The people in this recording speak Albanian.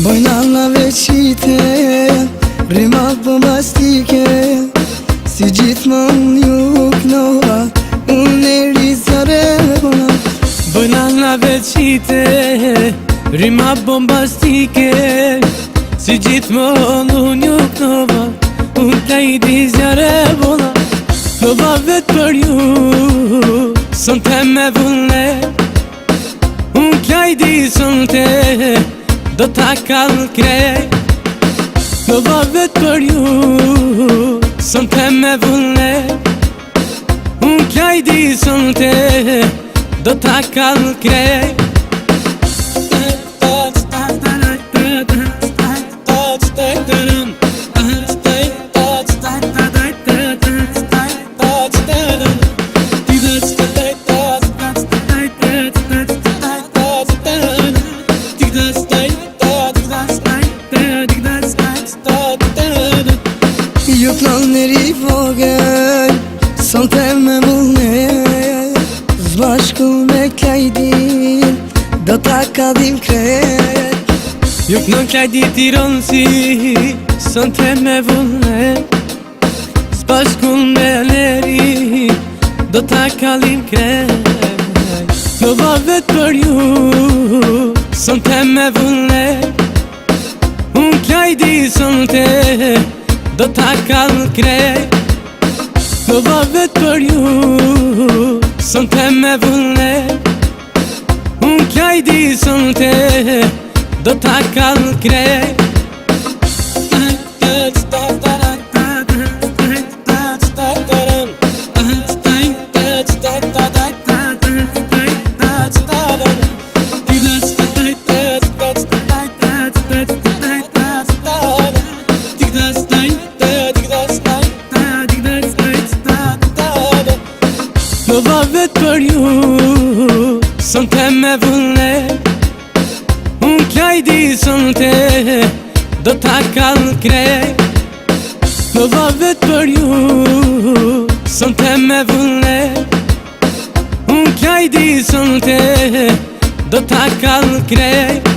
Bojna na veçite, rima bombastike, si gjithmon ju knova, unë e rizare bona. Bojna na veçite, rima bombastike, si gjithmon unë ju knova, unë ka I rizare bona. Knova vetë për ju, son te me vullne, unë ka I di son te, do ta kallë krej. Knova vetë për ju, son te me vullne, unë ka I di son te, do ta kallë krej. Ju t'lon njeri vogël, son te me vullne, zbashku me Klajdin, do ta kallim krejt. Ju t'lon Klajdi Tironsi, son te me vullne, zbashku me Leri, do ta kallim krejt. Knova vetë për ju, son te me vullne, unë Klajdi son te, do ta kallë krej. Knova vetë për ju, son te me vullne, unë Klajdi son te, do ta kallë krej. Knova vetë për ju, son te me vullne, unë Klajdi son te, do ta kallë krej. Knova vetë për ju, son te me vullne, unë Klajdi son te, do ta kallë krej.